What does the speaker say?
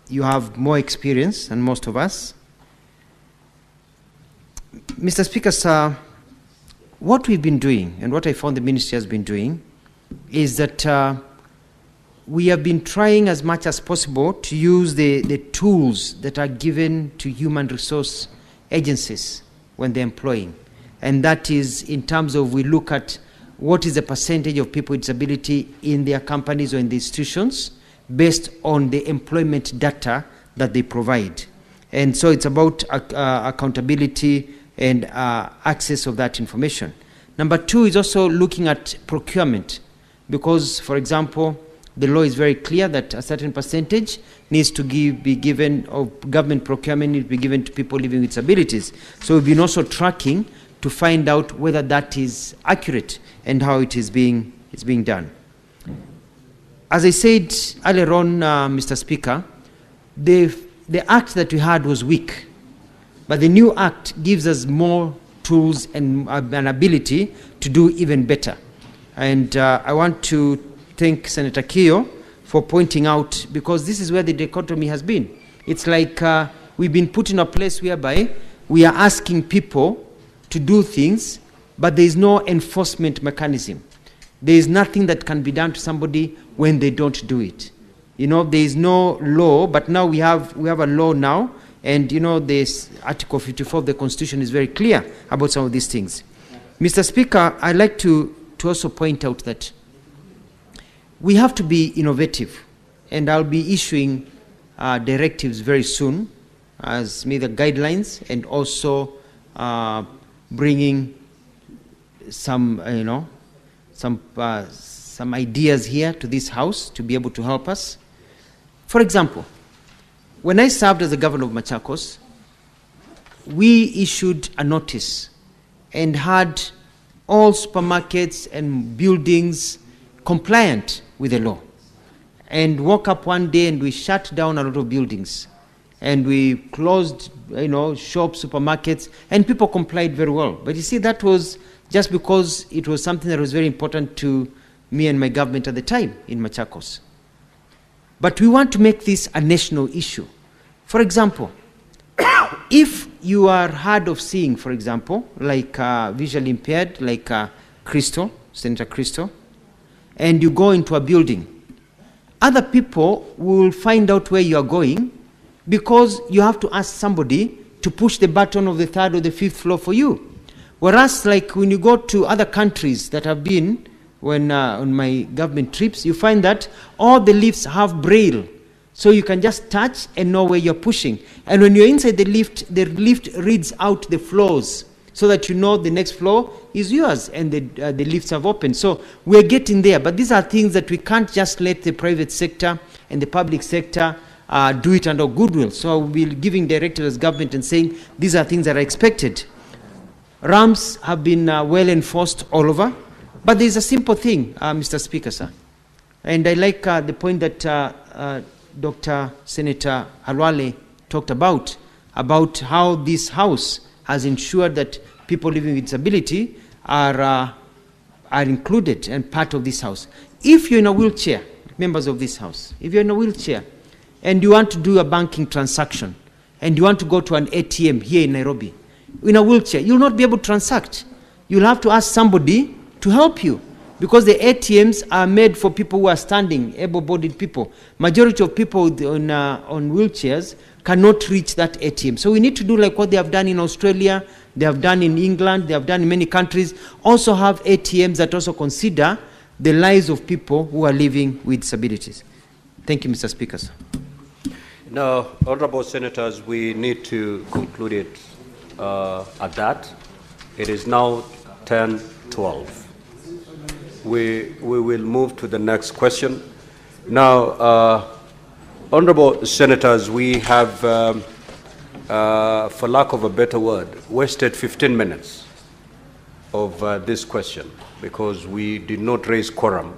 you have more experience than most of us. Mr. Speaker, sir, what we've been doing and what I found the ministry has been doing is that we have been trying as much as possible to use the tools that are given to human resource agencies when they're employing. And that is in terms of we look at what is the percentage of people with disability in their companies or in the institutions based on the employment data that they provide. And so it's about accountability and access of that information. Number two is also looking at procurement, because, for example, the law is very clear that a certain percentage needs to be given, of government procurement needs to be given to people living with disabilities. So we've been also tracking to find out whether that is accurate and how it is being done. As I said earlier on, Mr. Speaker, the act that we had was weak, but the new act gives us more tools and an ability to do even better. And I want to thank Senator Keyo for pointing out, because this is where the dichotomy has been. It's like we've been put in a place whereby we are asking people to do things, but there is no enforcement mechanism. There is nothing that can be done to somebody when they don't do it. You know, there is no law, but now we have a law now, and you know, this Article 54 of the Constitution is very clear about some of these things. Mr. Speaker, I'd like to also point out that we have to be innovative, and I'll be issuing directives very soon as the guidelines, and also bringing some, some ideas here to this House to be able to help us. For example, when I served as the governor of Machakos, we issued a notice and had all supermarkets and buildings compliant with the law, and woke up one day and we shut down a lot of buildings, and we closed, shops, supermarkets, and people complied very well. But you see, that was just because it was something that was very important to me and my government at the time in Machakos. But we want to make this a national issue. For example, if you are hard of seeing, for example, like visually impaired, like Crystal, Senator Crystal, and you go into a building, other people will find out where you are going because you have to ask somebody to push the button of the third or the fifth floor for you. Whereas, like when you go to other countries that have been, when on my government trips, you find that all the lifts have braille. So you can just touch and know where you're pushing. And when you're inside the lift reads out the floors so that you know the next floor is yours, and the lifts have opened. So we're getting there. But these are things that we can't just let the private sector and the public sector do it under goodwill. So we'll be giving directives as government and saying these are things that are expected. Ramps have been well enforced all over. But there's a simple thing, Mr. Speaker, sir. And I like the point that Dr. Senator Alwale talked about how this House has ensured that people living with disability are included and part of this House. If you're in a wheelchair, members of this House, if you're in a wheelchair and you want to do a banking transaction and you want to go to an ATM here in Nairobi, in a wheelchair, you'll not be able to transact. You'll have to ask somebody to help you, because the ATMs are made for people who are standing, able-bodied people. Majority of people on wheelchairs cannot reach that ATM. So we need to do like what they have done in Australia, they have done in England, they have done in many countries, also have ATMs that also consider the lives of people who are living with disabilities. Thank you, Mr. Speaker. Now, honorable senators, we need to conclude it at that. It is now 10:12. We will move to the next question. Now, honorable senators, we have, for lack of a better word, wasted 15 minutes of this question because we did not raise quorum